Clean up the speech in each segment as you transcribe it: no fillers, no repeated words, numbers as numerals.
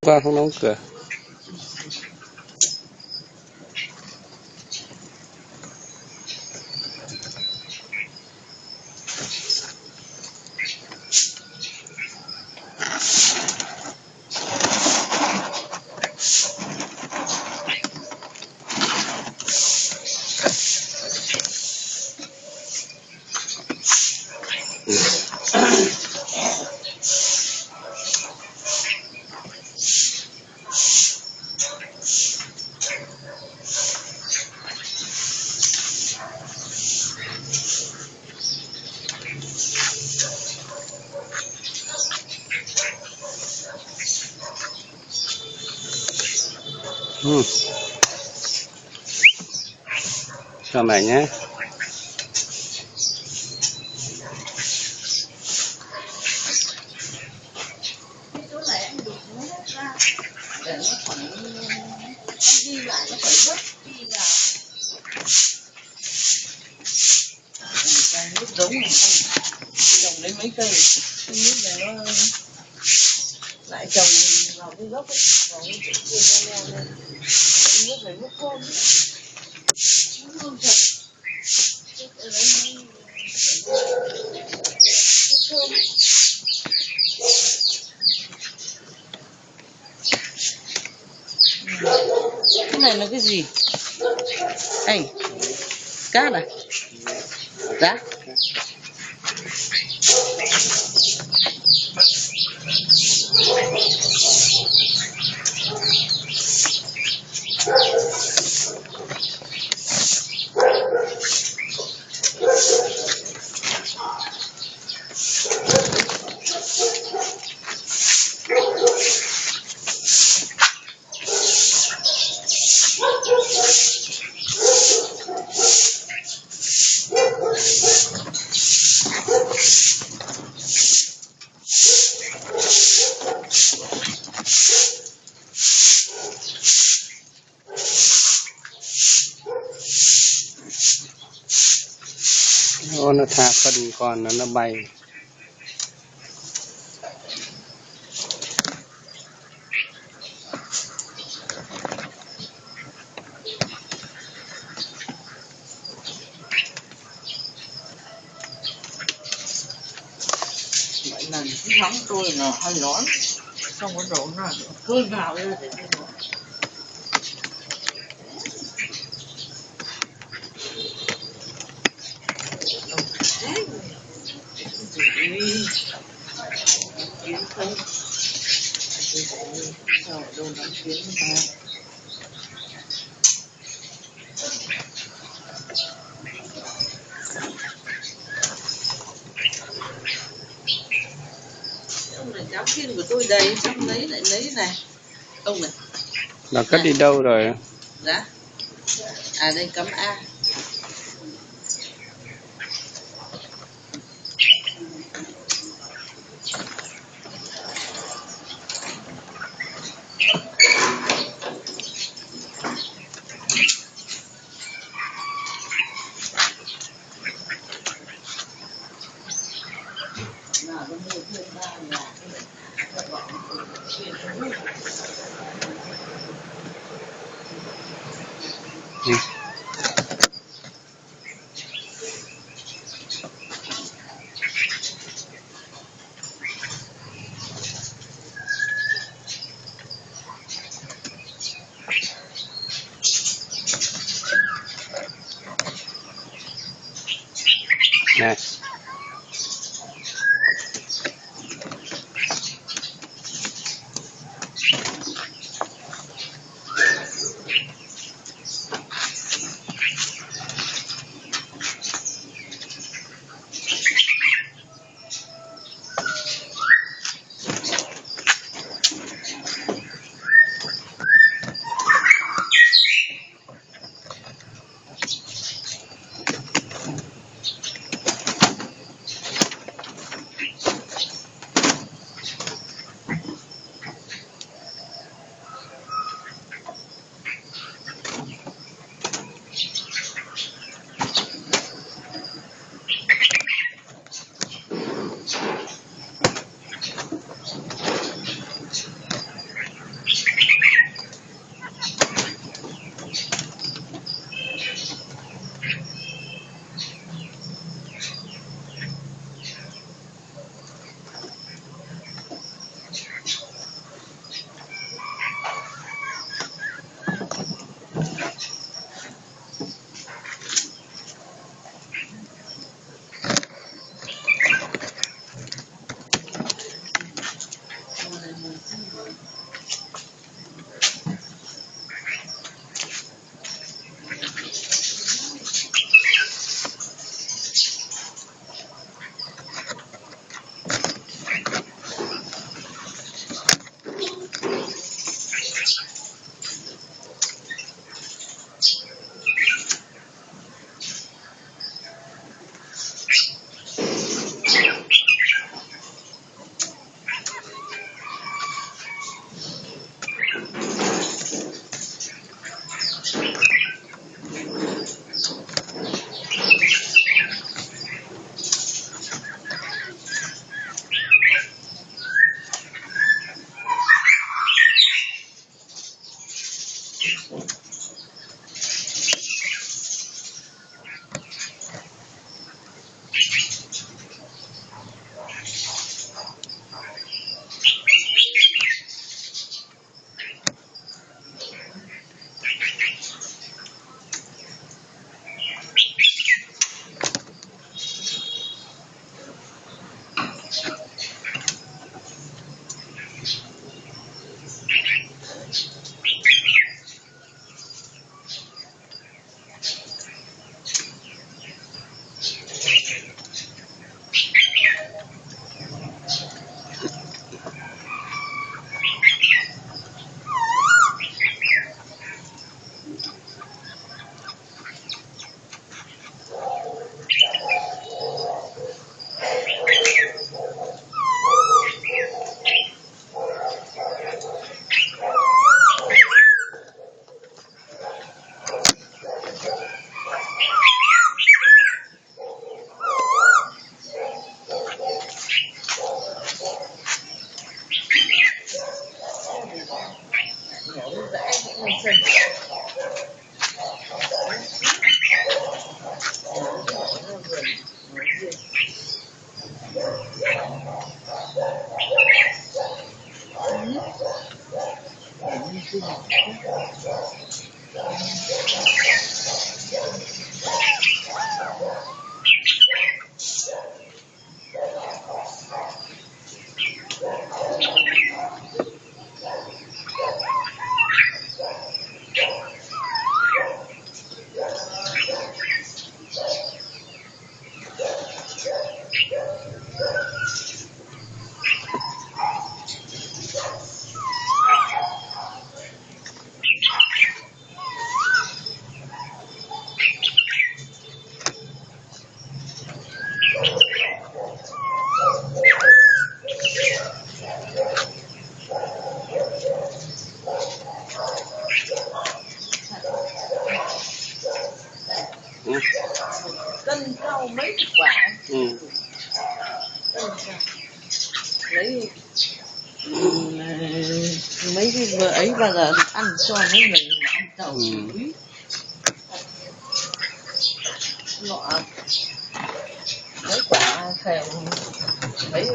Qua không đóng cửa. Chào mày nhé. Để nó khoảng ghi lại nó phải rất ghi vào nước giống này trồng lấy mấy cây cái nước này nó lại trồng vào cái gốc ấy, vào cái chỗ kia nó leo lên cái nước này nước thơm ấy. Nó thơm thật nước thơm. Cái này là cái gì anh? Cát à? Giá? Nó thả phân còn nó bay. Mỗi lần cứ mắng tôi là hay nói xong bắt đầu nó cơn vào lên để tôi nói. Kiến không sao ở đâu đóng kiến mà ông này cháo kiến của tôi đầy xong lấy lại lấy này ông này Là cất đi đâu rồi? dạ à đây cắm A. Này. Nhổ rẽ cũng lên sân. Cân rau mấy chục quả. Cân rau lấy mấy cái vợ ấy bao giờ được ăn cho mấy người ăn tàu quý nọ mấy quả khèo mấy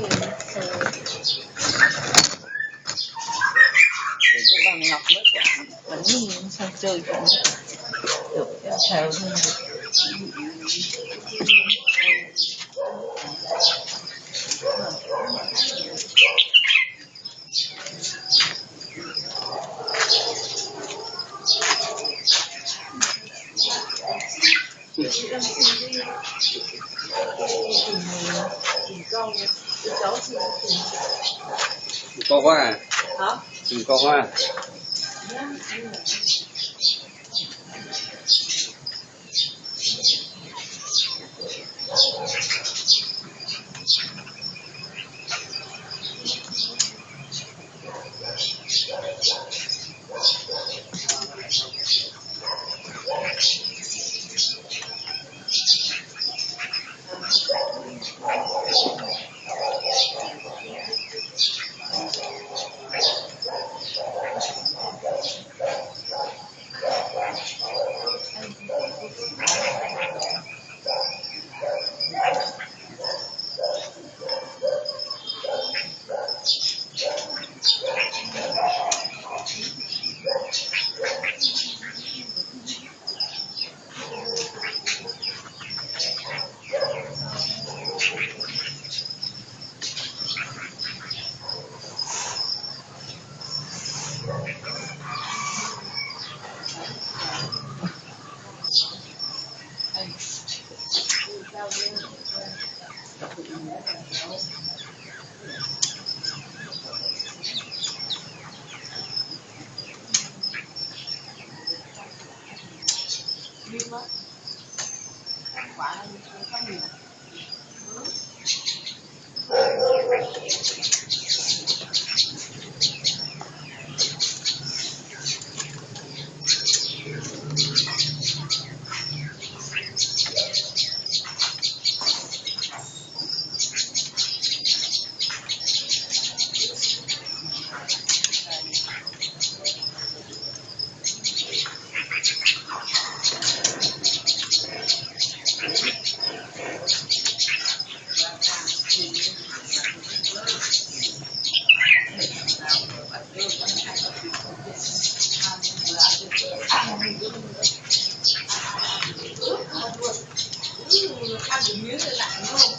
để cho bằng ngọc mấy quả bánh sang chơi cũng được khèo hơn. Có hoa à? Hả? Có hoa. Ăn được miếng lại lạnh đúng không?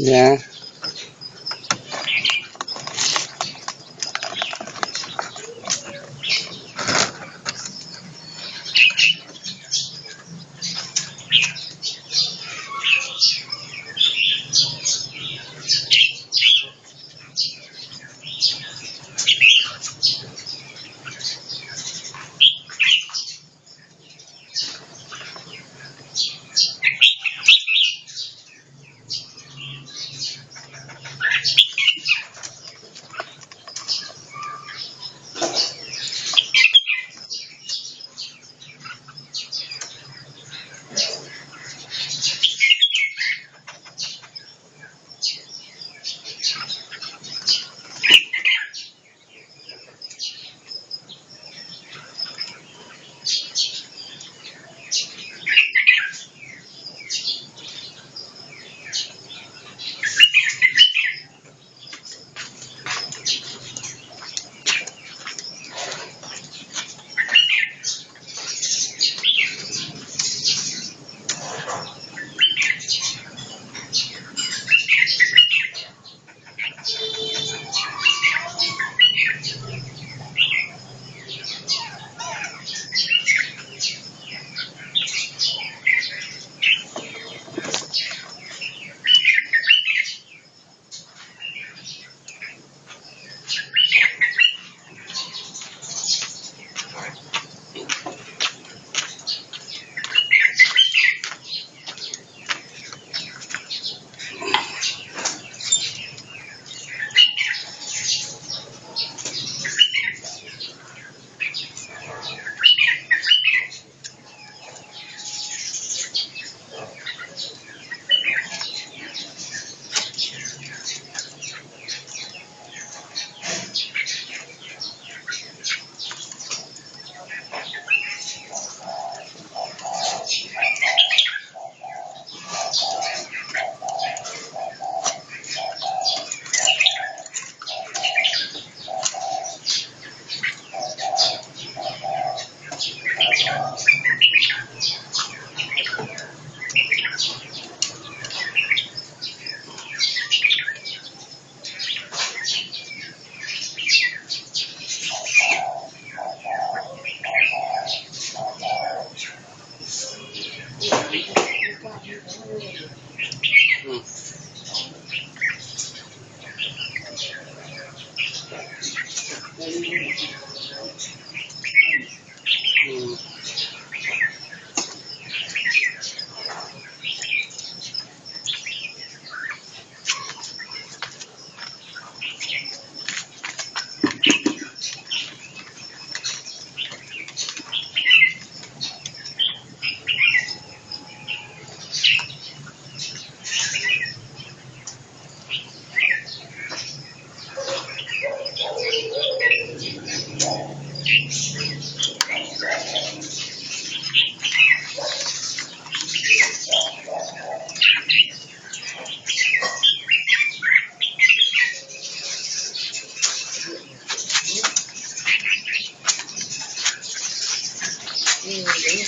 Dạ.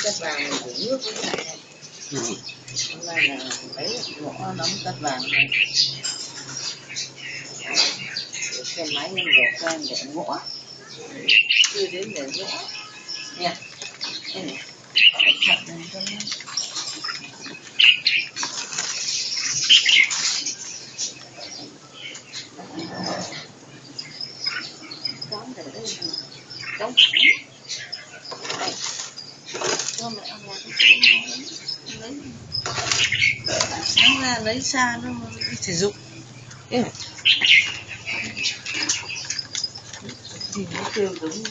cắt vàng này để nước với cái này. Hôm nay là lấy ngõ đóng cắt vàng này. Để xe máy lên đổ can để ngõ. Chưa đến để ngõ. Nha. Đây này. Thật này cho nó. Đóng để đây. Đóng thẳng. Đây. Cho mẹ ăn vào cái lấy. Sáng ra lấy xa nó đi sử dụng. Thế này. Thì nó kêu đúng.